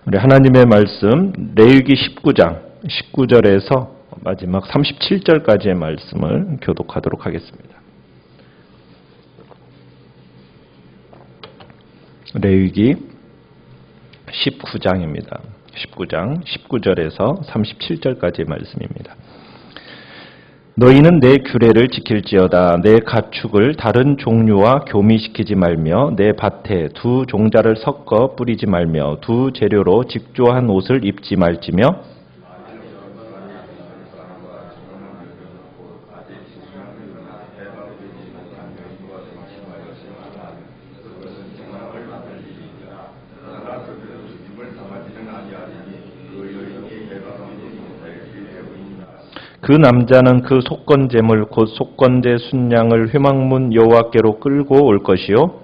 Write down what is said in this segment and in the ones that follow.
우리 하나님의 말씀 레위기 19장 19절에서 마지막 37절까지의 말씀을 교독하도록 하겠습니다. 레위기 19장입니다. 19장 19절에서 37절까지의 말씀입니다. 너희는 내 규례를 지킬지어다. 내 가축을 다른 종류와 교미시키지 말며 내 밭에 두 종자를 섞어 뿌리지 말며 두 재료로 직조한 옷을 입지 말지며 그 남자는 그 속건제물 곧 속건제 순양을 회막문 여호와께로 끌고 올 것이요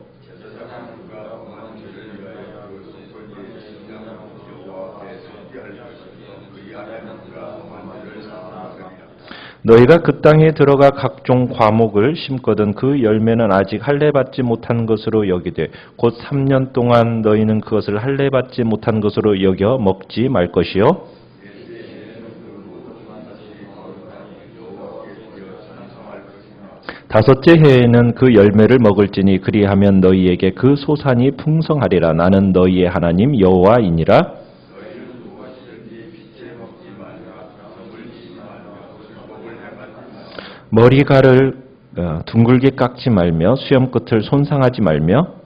너희가 그 땅에 들어가 각종 과목을 심거든 그 열매는 아직 할례받지 못한 것으로 여기되 곧 3년 동안 너희는 그것을 할례받지 못한 것으로 여겨 먹지 말 것이요 다섯째 해에는 그 열매를 먹을지니 그리하면 너희에게 그 소산이 풍성하리라. 나는 너희의 하나님 여호와이니라. 머리칼을 둥글게 깎지 말며 수염 끝을 손상하지 말며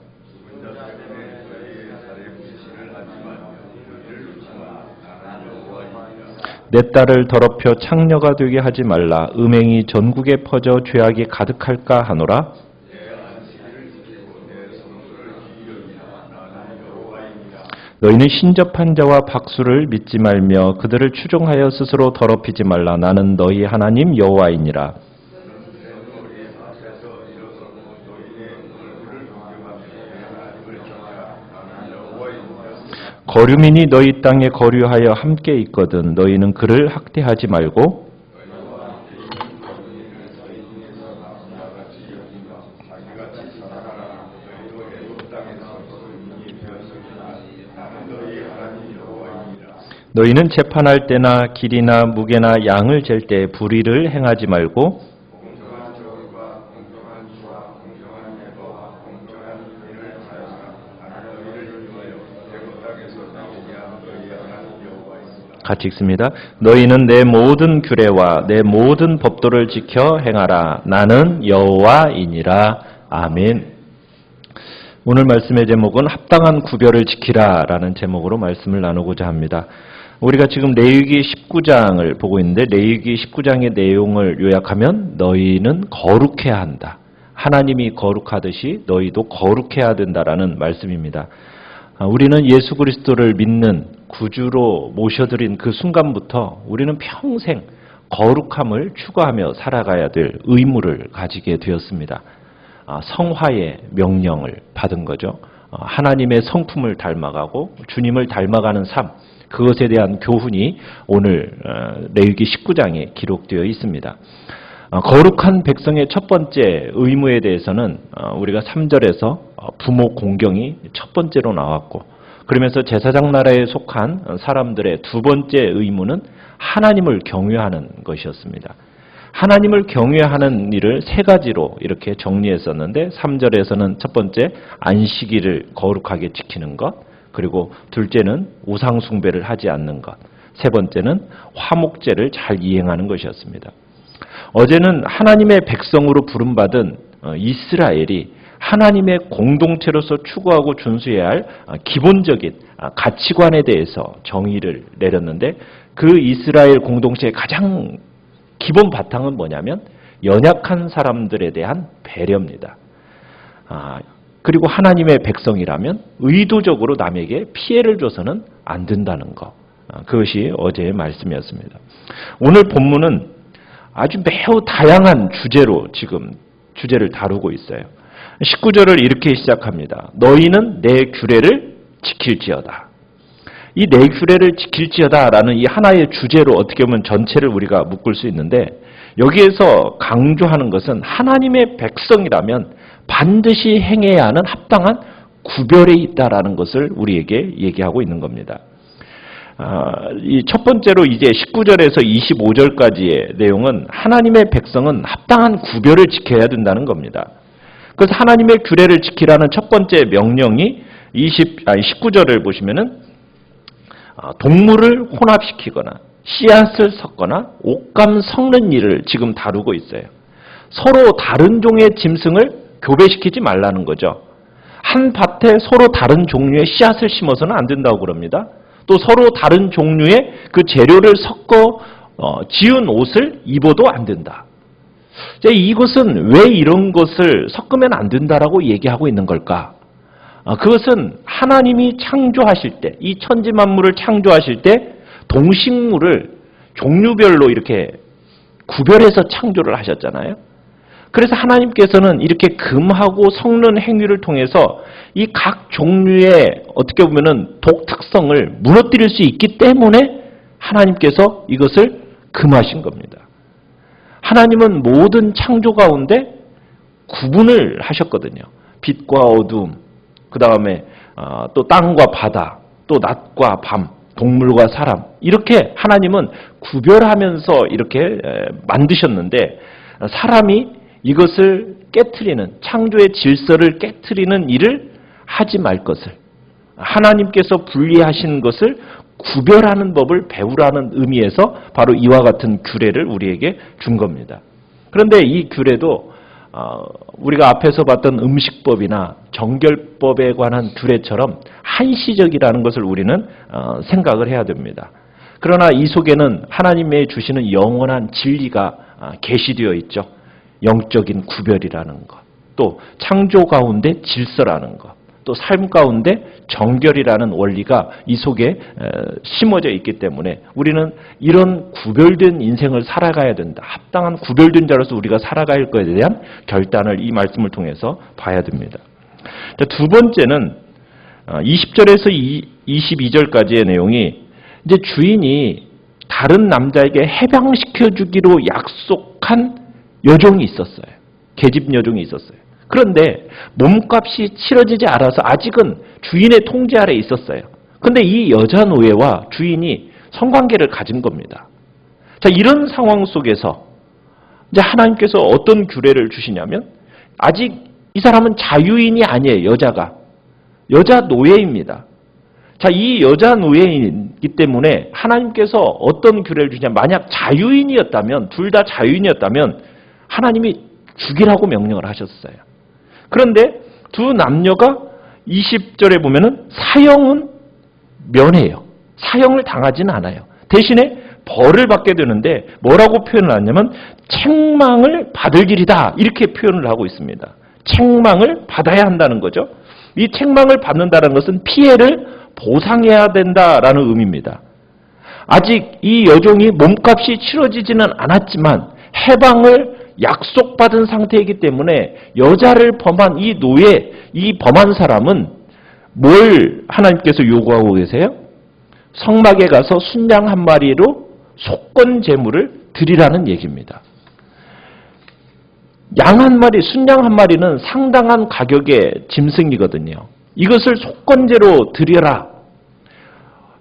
내 딸을 더럽혀 창녀가 되게 하지 말라. 음행이 전국에 퍼져 죄악이 가득할까 하노라. 너희는 신접한 자와 박수를 믿지 말며 그들을 추종하여 스스로 더럽히지 말라. 나는 너희 하나님 여호와이니라. 거류민이 너희 땅에 거류하여 함께 있거든 너희는 그를 학대하지 말고 너희는 재판할 때나 길이나 무게나 양을 잴 때 불의를 행하지 말고 같이 읽습니다. 너희는 내 모든 규례와 내 모든 법도를 지켜 행하라. 나는 여호와이니라. 아멘. 오늘 말씀의 제목은 합당한 구별을 지키라 라는 제목으로 말씀을 나누고자 합니다. 우리가 지금 레위기 19장을 보고 있는데 레위기 19장의 내용을 요약하면 너희는 거룩해야 한다. 하나님이 거룩하듯이 너희도 거룩해야 된다라는 말씀입니다. 우리는 예수 그리스도를 믿는 구주로 모셔드린 그 순간부터 우리는 평생 거룩함을 추구하며 살아가야 될 의무를 가지게 되었습니다. 성화의 명령을 받은 거죠. 하나님의 성품을 닮아가고 주님을 닮아가는 삶, 그것에 대한 교훈이 오늘 레위기 19장에 기록되어 있습니다. 거룩한 백성의 첫 번째 의무에 대해서는 우리가 3절에서 부모 공경이 첫 번째로 나왔고 그러면서 제사장 나라에 속한 사람들의 두 번째 의무는 하나님을 경외하는 것이었습니다. 하나님을 경외하는 일을 세 가지로 이렇게 정리했었는데 3절에서는 첫 번째 안식일을 거룩하게 지키는 것, 그리고 둘째는 우상 숭배를 하지 않는 것, 세 번째는 화목제를 잘 이행하는 것이었습니다. 어제는 하나님의 백성으로 부름받은 이스라엘이 하나님의 공동체로서 추구하고 준수해야 할 기본적인 가치관에 대해서 정의를 내렸는데 그 이스라엘 공동체의 가장 기본 바탕은 뭐냐면 연약한 사람들에 대한 배려입니다. 그리고 하나님의 백성이라면 의도적으로 남에게 피해를 줘서는 안 된다는 것. 그것이 어제의 말씀이었습니다. 오늘 본문은 아주 매우 다양한 주제로 지금 주제를 다루고 있어요. 19절을 이렇게 시작합니다. 너희는 내 규례를 지킬지어다. 이 내 규례를 지킬지어다라는 이 하나의 주제로 어떻게 보면 전체를 우리가 묶을 수 있는데 여기에서 강조하는 것은 하나님의 백성이라면 반드시 행해야 하는 합당한 구별에 있다라는 것을 우리에게 얘기하고 있는 겁니다. 이 첫 번째로 이제 19절에서 25절까지의 내용은 하나님의 백성은 합당한 구별을 지켜야 된다는 겁니다. 그래서 하나님의 규례를 지키라는 첫 번째 명령이 19절을 보시면은 동물을 혼합시키거나 씨앗을 섞거나 옷감 섞는 일을 지금 다루고 있어요. 서로 다른 종의 짐승을 교배시키지 말라는 거죠. 한 밭에 서로 다른 종류의 씨앗을 심어서는 안 된다고 그럽니다. 또 서로 다른 종류의 그 재료를 섞어 지은 옷을 입어도 안 된다. 이것은 왜 이런 것을 섞으면 안 된다라고 얘기하고 있는 걸까? 그것은 하나님이 창조하실 때, 이 천지 만물을 창조하실 때 동식물을 종류별로 이렇게 구별해서 창조를 하셨잖아요. 그래서 하나님께서는 이렇게 금하고 섞는 행위를 통해서 이 각 종류의 어떻게 보면은 독특성을 무너뜨릴 수 있기 때문에 하나님께서 이것을 금하신 겁니다. 하나님은 모든 창조 가운데 구분을 하셨거든요. 빛과 어둠, 그 다음에 또 땅과 바다, 또 낮과 밤, 동물과 사람, 이렇게 하나님은 구별하면서 이렇게 만드셨는데 사람이 이것을 깨트리는, 창조의 질서를 깨트리는 일을 하지 말 것을, 하나님께서 분리하신 것을 구별하는 법을 배우라는 의미에서 바로 이와 같은 규례를 우리에게 준 겁니다. 그런데 이 규례도 우리가 앞에서 봤던 음식법이나 정결법에 관한 규례처럼 한시적이라는 것을 우리는 생각을 해야 됩니다. 그러나 이 속에는 하나님의 주시는 영원한 진리가 계시되어 있죠. 영적인 구별이라는 것, 또 창조 가운데 질서라는 것, 또 삶 가운데 정결이라는 원리가 이 속에 심어져 있기 때문에 우리는 이런 구별된 인생을 살아가야 된다. 합당한 구별된 자로서 우리가 살아갈 것에 대한 결단을 이 말씀을 통해서 봐야 됩니다. 자, 두 번째는 20절에서 22절까지의 내용이 이제 주인이 다른 남자에게 해방시켜 주기로 약속한 여종이 있었어요. 계집 여종이 있었어요. 그런데 몸값이 치러지지 않아서 아직은 주인의 통제 아래에 있었어요. 그런데 이 여자 노예와 주인이 성관계를 가진 겁니다. 자, 이런 상황 속에서 이제 하나님께서 어떤 규례를 주시냐면 아직 이 사람은 자유인이 아니에요. 여자가. 여자 노예입니다. 자, 이 여자 노예이기 때문에 하나님께서 어떤 규례를 주시냐면 만약 자유인이었다면, 둘 다 자유인이었다면 하나님이 죽이라고 명령을 하셨어요. 그런데 두 남녀가 20절에 보면은 사형은 면해요. 사형을 당하지는 않아요. 대신에 벌을 받게 되는데 뭐라고 표현을 하냐면 책망을 받을 길이다. 이렇게 표현을 하고 있습니다. 책망을 받아야 한다는 거죠. 이 책망을 받는다는 것은 피해를 보상해야 된다라는 의미입니다. 아직 이 여종이 몸값이 치러지지는 않았지만 해방을 약속받은 상태이기 때문에 여자를 범한 이 노예, 이 범한 사람은 뭘 하나님께서 요구하고 계세요? 성막에 가서 순양 한 마리로 속건 제물을 드리라는 얘기입니다. 양 한 마리, 순양 한 마리는 상당한 가격의 짐승이거든요. 이것을 속건제로 드려라.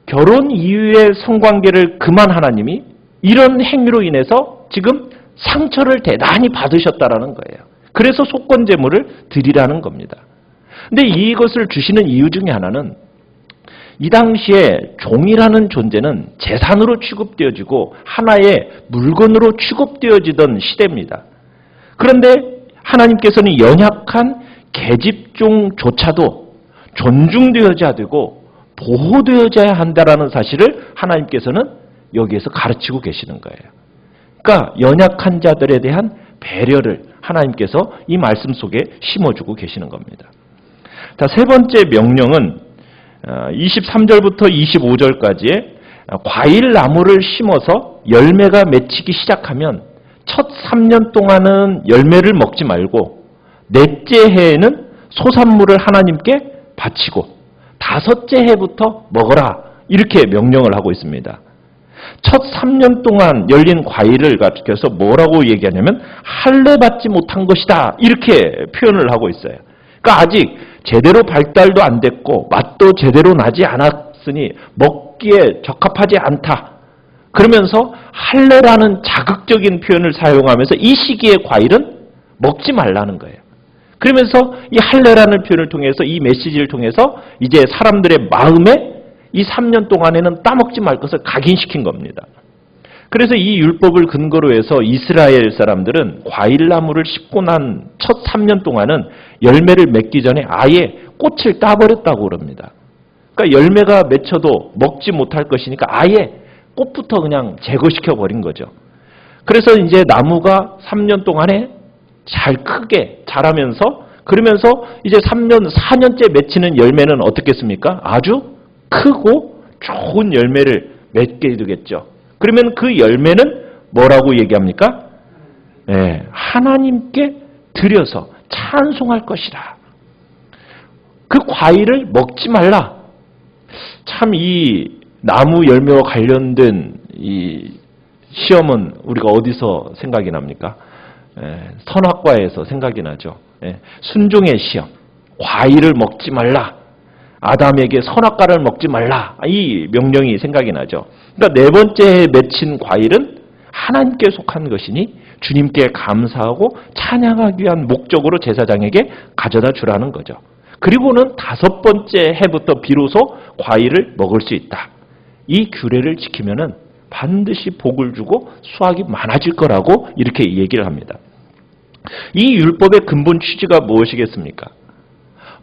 결혼 이후의 성관계를 금한 하나님이 이런 행위로 인해서 지금 상처를 대단히 받으셨다라는 거예요. 그래서 속건제물을 드리라는 겁니다. 근데 이것을 주시는 이유 중에 하나는 이 당시에 종이라는 존재는 재산으로 취급되어지고 하나의 물건으로 취급되어지던 시대입니다. 그런데 하나님께서는 연약한 계집종조차도 존중되어져야 되고 보호되어져야 한다라는 사실을 하나님께서는 여기에서 가르치고 계시는 거예요. 그러니까 연약한 자들에 대한 배려를 하나님께서 이 말씀 속에 심어주고 계시는 겁니다. 자, 세 번째 명령은 23절부터 25절까지의 과일 나무를 심어서 열매가 맺히기 시작하면 첫 3년 동안은 열매를 먹지 말고 넷째 해에는 소산물을 하나님께 바치고 다섯째 해부터 먹어라. 이렇게 명령을 하고 있습니다. 첫 3년 동안 열린 과일을 가르쳐서 뭐라고 얘기하냐면 할례 받지 못한 것이다. 이렇게 표현을 하고 있어요. 그러니까 아직 제대로 발달도 안 됐고 맛도 제대로 나지 탔으니 먹기에 적합하지 않다. 그러면서 할례라는 자극적인 표현을 사용하면서 이 시기의 과일은 먹지 말라는 거예요. 그러면서 이 할례라는 표현을 통해서 이 메시지를 통해서 이제 사람들의 마음에 이 3년 동안에는 따먹지 말 것을 각인시킨 겁니다. 그래서 이 율법을 근거로 해서 이스라엘 사람들은 과일나무를 심고 난 첫 3년 동안은 열매를 맺기 전에 아예 꽃을 따버렸다고 그럽니다. 그러니까 열매가 맺혀도 먹지 못할 것이니까 아예 꽃부터 그냥 제거시켜 버린 거죠. 그래서 이제 나무가 3년 동안에 잘 크게 자라면서 그러면서 이제 3년, 4년째 맺히는 열매는 어떻겠습니까? 아주 크고 좋은 열매를 맺게 되겠죠. 그러면 그 열매는 뭐라고 얘기합니까? 네, 하나님께 드려서 찬송할 것이라. 그 과일을 먹지 말라. 참 이 나무 열매와 관련된 이 시험은 우리가 어디서 생각이 납니까? 선악과에서 생각이 나죠. 순종의 시험. 과일을 먹지 말라. 아담에게 선악과를 먹지 말라. 이 명령이 생각이 나죠. 그러니까 네 번째 맺힌 과일은 하나님께 속한 것이니 주님께 감사하고 찬양하기 위한 목적으로 제사장에게 가져다 주라는 거죠. 그리고는 다섯 번째 해부터 비로소 과일을 먹을 수 있다. 이 규례를 지키면은 반드시 복을 주고 수확이 많아질 거라고 이렇게 얘기를 합니다. 이 율법의 근본 취지가 무엇이겠습니까?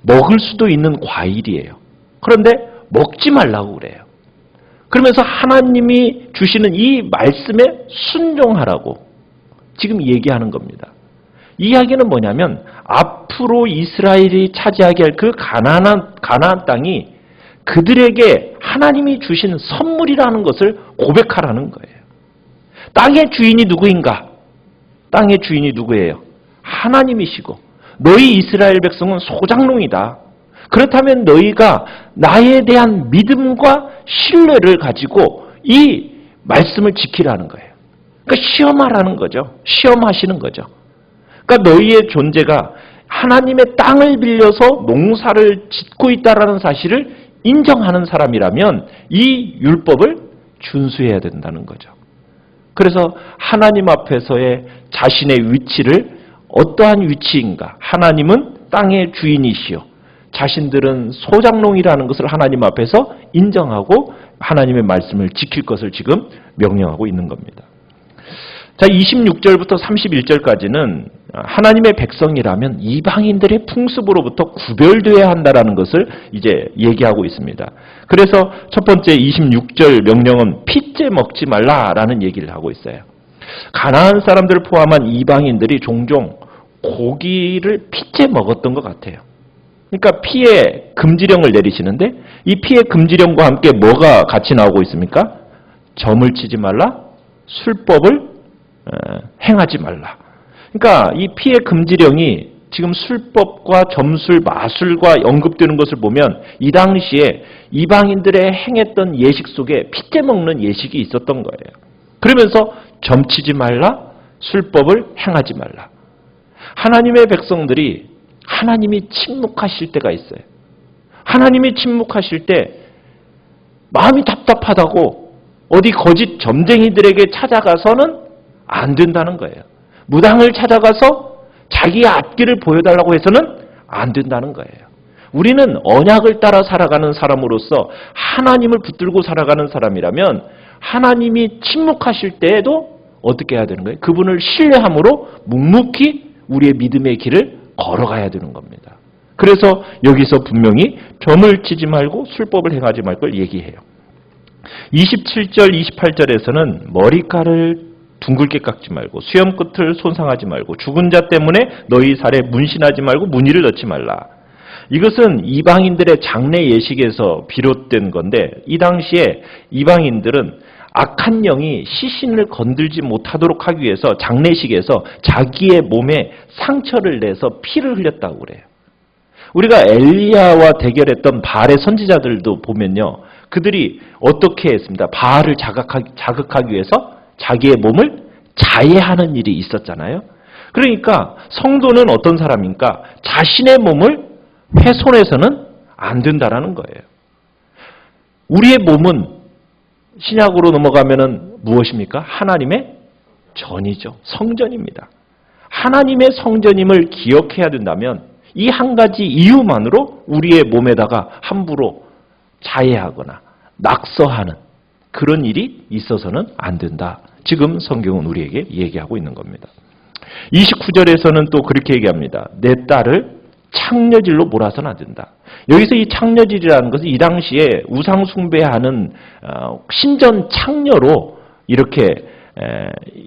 먹을 수도 있는 과일이에요. 그런데 먹지 말라고 그래요. 그러면서 하나님이 주시는 이 말씀에 순종하라고 지금 얘기하는 겁니다. 이 이야기는 뭐냐면 앞으로 이스라엘이 차지하게 할 그 가나안 땅이 그들에게 하나님이 주신 선물이라는 것을 고백하라는 거예요. 땅의 주인이 누구인가? 땅의 주인이 누구예요? 하나님이시고 너희 이스라엘 백성은 소장농이다. 그렇다면 너희가 나에 대한 믿음과 신뢰를 가지고 이 말씀을 지키라는 거예요. 그러니까 시험하라는 거죠. 시험하시는 거죠. 그러니까 너희의 존재가 하나님의 땅을 빌려서 농사를 짓고 있다는 사실을 인정하는 사람이라면 이 율법을 준수해야 된다는 거죠. 그래서 하나님 앞에서의 자신의 위치를 어떠한 위치인가? 하나님은 땅의 주인이시요. 자신들은 소장농이라는 것을 하나님 앞에서 인정하고 하나님의 말씀을 지킬 것을 지금 명령하고 있는 겁니다. 자, 26절부터 31절까지는 하나님의 백성이라면 이방인들의 풍습으로부터 구별되어야 한다는 것을 이제 얘기하고 있습니다. 그래서 첫 번째 26절 명령은 핏째 먹지 말라라는 얘기를 하고 있어요. 가나안 사람들을 포함한 이방인들이 종종 고기를 핏째 먹었던 것 같아요. 그러니까 피해 금지령을 내리시는데 이 피해 금지령과 함께 뭐가 같이 나오고 있습니까? 점을 치지 말라, 술법을 행하지 말라. 그러니까 이 피해 금지령이 지금 술법과 점술, 마술과 언급되는 것을 보면 이 당시에 이방인들의 행했던 예식 속에 핏째 먹는 예식이 있었던 거예요. 그러면서 점치지 말라, 술법을 행하지 말라. 하나님의 백성들이 하나님이 침묵하실 때가 있어요. 하나님이 침묵하실 때 마음이 답답하다고 어디 거짓 점쟁이들에게 찾아가서는 안 된다는 거예요. 무당을 찾아가서 자기의 앞길을 보여달라고 해서는 안 된다는 거예요. 우리는 언약을 따라 살아가는 사람으로서 하나님을 붙들고 살아가는 사람이라면 하나님이 침묵하실 때에도 어떻게 해야 되는 거예요? 그분을 신뢰함으로 묵묵히 우리의 믿음의 길을 걸어가야 되는 겁니다. 그래서 여기서 분명히 점을 치지 말고 술법을 행하지 말 걸 얘기해요. 27절, 28절에서는 머리카락을 둥글게 깎지 말고 수염 끝을 손상하지 말고 죽은 자 때문에 너희 살에 문신하지 말고 무늬를 넣지 말라. 이것은 이방인들의 장례 예식에서 비롯된 건데 이 당시에 이방인들은 악한 영이 시신을 건들지 못하도록 하기 위해서 장례식에서 자기의 몸에 상처를 내서 피를 흘렸다고 그래요. 우리가 엘리야와 대결했던 바알의 선지자들도 보면요. 그들이 어떻게 했습니다. 바알을 자극하기 위해서 자기의 몸을 자해하는 일이 있었잖아요. 그러니까 성도는 어떤 사람인가? 자신의 몸을 훼손해서는 안 된다라는 거예요. 우리의 몸은 신약으로 넘어가면은 무엇입니까? 하나님의 전이죠. 성전입니다. 하나님의 성전임을 기억해야 된다면 이 한 가지 이유만으로 우리의 몸에다가 함부로 자해하거나 낙서하는 그런 일이 있어서는 안 된다. 지금 성경은 우리에게 얘기하고 있는 겁니다. 29절에서는 또 그렇게 얘기합니다. 내 딸을 창녀질로 몰아서는 안 된다. 여기서 이 창녀질이라는 것은 이 당시에 우상 숭배하는 신전 창녀로 이렇게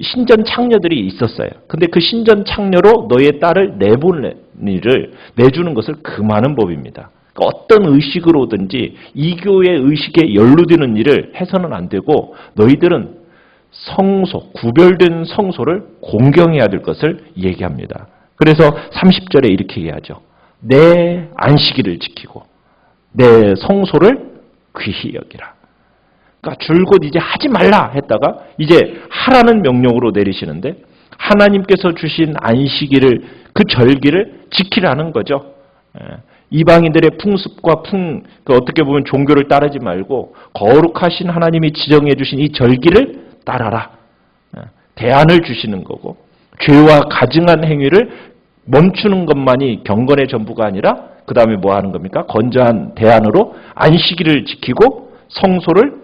신전 창녀들이 있었어요. 근데 그 신전 창녀로 너의 딸을 내주는 것을 금하는 법입니다. 그러니까 어떤 의식으로든지 이교의 의식에 연루되는 일을 해서는 안 되고 너희들은 성소, 구별된 성소를 공경해야 될 것을 얘기합니다. 그래서 30절에 이렇게 얘기하죠. 내 안식일을 지키고 내 성소를 귀히 여기라. 그러니까 줄곧 이제 하지 말라 했다가 이제 하라는 명령으로 내리시는데 하나님께서 주신 안식일을 그 절기를 지키라는 거죠. 이방인들의 풍습과 어떻게 보면 종교를 따르지 말고 거룩하신 하나님이 지정해 주신 이 절기를 따라라. 대안을 주시는 거고 죄와 가증한 행위를 멈추는 것만이 경건의 전부가 아니라 그 다음에 뭐 하는 겁니까? 건전한 대안으로 안식일을 지키고 성소를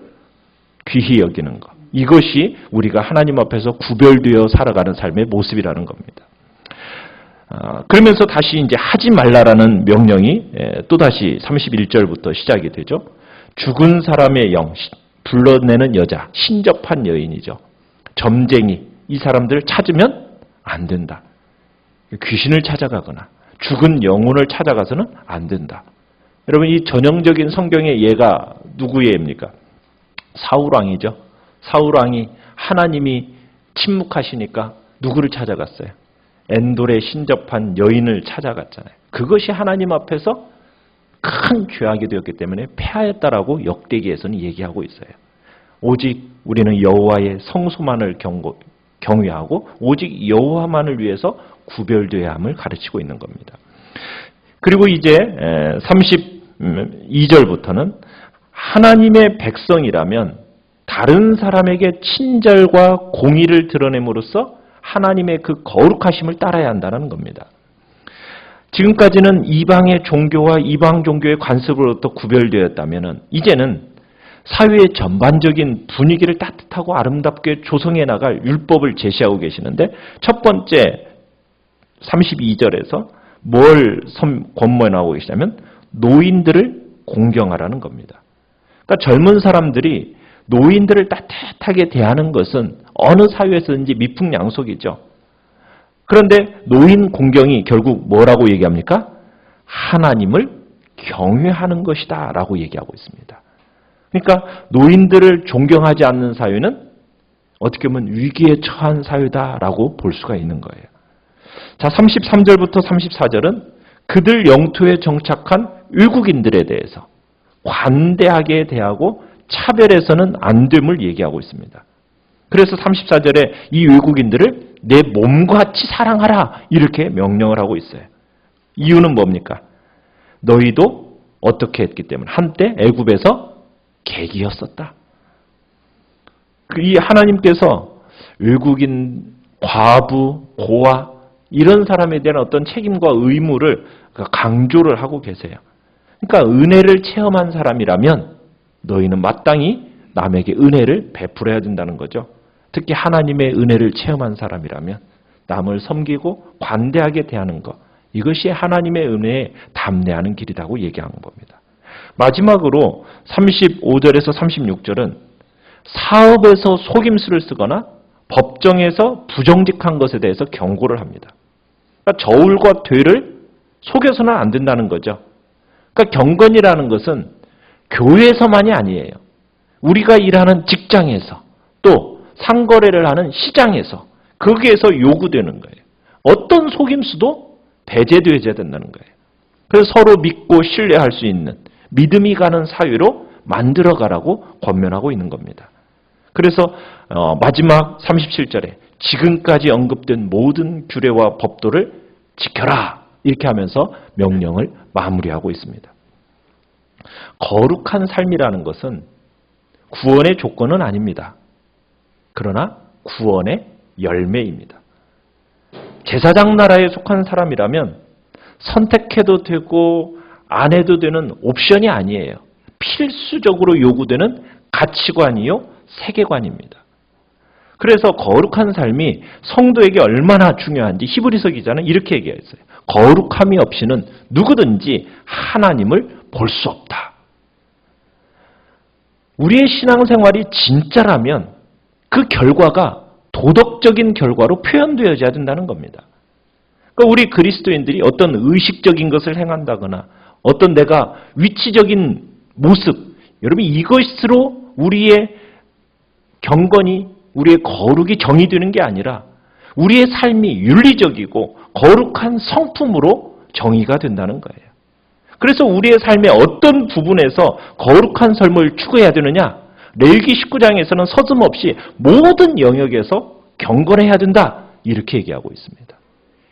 귀히 여기는 것. 이것이 우리가 하나님 앞에서 구별되어 살아가는 삶의 모습이라는 겁니다. 그러면서 다시 이제 하지 말라라는 명령이 또다시 31절부터 시작이 되죠. 죽은 사람의 영, 불러내는 여자, 신접한 여인이죠. 점쟁이, 이 사람들을 찾으면 안 된다. 귀신을 찾아가거나 죽은 영혼을 찾아가서는 안 된다. 여러분 이 전형적인 성경의 예가 누구의 예입니까? 사울왕이죠. 사울왕이 하나님이 침묵하시니까 누구를 찾아갔어요? 엔돌에 신접한 여인을 찾아갔잖아요. 그것이 하나님 앞에서 큰 죄악이 되었기 때문에 패하였다라고 역대기에서는 얘기하고 있어요. 오직 우리는 여호와의 성소만을 경외하고 오직 여호와만을 위해서 구별되어야 함을 가르치고 있는 겁니다. 그리고 이제 32절부터는 하나님의 백성이라면 다른 사람에게 친절과 공의를 드러냄으로써 하나님의 그 거룩하심을 따라야 한다는 겁니다. 지금까지는 이방의 종교와 이방 종교의 관습으로부터 구별되었다면 이제는 사회의 전반적인 분위기를 따뜻하고 아름답게 조성해 나갈 율법을 제시하고 계시는데 첫 번째 32절에서 뭘 권모해 나오고 계시냐면 노인들을 공경하라는 겁니다. 그러니까 젊은 사람들이 노인들을 따뜻하게 대하는 것은 어느 사회에서든지 미풍양속이죠. 그런데 노인 공경이 결국 뭐라고 얘기합니까? 하나님을 경외하는 것이다 라고 얘기하고 있습니다. 그러니까 노인들을 존경하지 않는 사회는 어떻게 보면 위기에 처한 사회다라고 볼 수가 있는 거예요. 자, 33절부터 34절은 그들 영토에 정착한 외국인들에 대해서 관대하게 대하고 차별해서는 안 됨을 얘기하고 있습니다. 그래서 34절에 이 외국인들을 내 몸같이 사랑하라 이렇게 명령을 하고 있어요. 이유는 뭡니까? 너희도 어떻게 했기 때문에 한때 애굽에서 객이었었다. 이 하나님께서 외국인, 과부, 고아 이런 사람에 대한 어떤 책임과 의무를 강조를 하고 계세요. 그러니까 은혜를 체험한 사람이라면 너희는 마땅히 남에게 은혜를 베풀어야 된다는 거죠. 특히 하나님의 은혜를 체험한 사람이라면 남을 섬기고 관대하게 대하는 것, 이것이 하나님의 은혜에 담내하는 길이라고 얘기한 겁니다. 마지막으로 35절에서 36절은 사업에서 속임수를 쓰거나 법정에서 부정직한 것에 대해서 경고를 합니다. 그러니까 저울과 되를 속여서는 안 된다는 거죠. 그러니까 경건이라는 것은 교회에서만이 아니에요. 우리가 일하는 직장에서 또 상거래를 하는 시장에서 거기에서 요구되는 거예요. 어떤 속임수도 배제되어야 된다는 거예요. 그래서 서로 믿고 신뢰할 수 있는 믿음이 가는 사회로 만들어가라고 권면하고 있는 겁니다. 그래서 마지막 37절에 지금까지 언급된 모든 규례와 법도를 지켜라 이렇게 하면서 명령을 마무리하고 있습니다. 거룩한 삶이라는 것은 구원의 조건은 아닙니다. 그러나 구원의 열매입니다. 제사장 나라에 속한 사람이라면 선택해도 되고 안 해도 되는 옵션이 아니에요. 필수적으로 요구되는 가치관이요, 세계관입니다. 그래서 거룩한 삶이 성도에게 얼마나 중요한지 히브리서 기자는 이렇게 얘기했어요. 거룩함이 없이는 누구든지 하나님을 볼 수 없다. 우리의 신앙생활이 진짜라면 그 결과가 도덕적인 결과로 표현되어져야 된다는 겁니다. 그러니까 우리 그리스도인들이 어떤 의식적인 것을 행한다거나 어떤 내가 위치적인 모습, 여러분 이것으로 우리의 경건이, 우리의 거룩이 정의되는 게 아니라 우리의 삶이 윤리적이고 거룩한 성품으로 정의가 된다는 거예요. 그래서 우리의 삶의 어떤 부분에서 거룩한 삶을 추구해야 되느냐? 레위기 19장에서는 서슴없이 모든 영역에서 경건해야 된다. 이렇게 얘기하고 있습니다.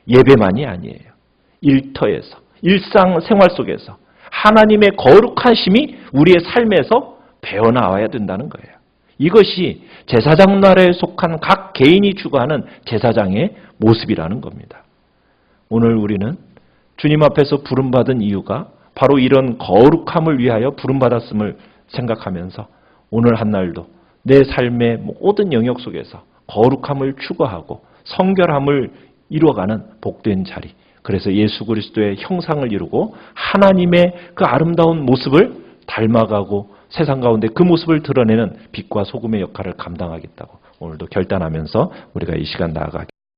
예배만이 아니에요. 일터에서, 일상생활 속에서 하나님의 거룩하심이 우리의 삶에서 배어나와야 된다는 거예요. 이것이 제사장 나라에 속한 각 개인이 추구하는 제사장의 모습이라는 겁니다. 오늘 우리는 주님 앞에서 부름받은 이유가 바로 이런 거룩함을 위하여 부름받았음을 생각하면서 오늘 한 날도 내 삶의 모든 영역 속에서 거룩함을 추구하고 성결함을 이루어가는 복된 자리, 그래서 예수 그리스도의 형상을 이루고 하나님의 그 아름다운 모습을 닮아가고 세상 가운데 그 모습을 드러내는 빛과 소금의 역할을 감당하겠다고 오늘도 결단하면서 우리가 이 시간 나아가겠습니다.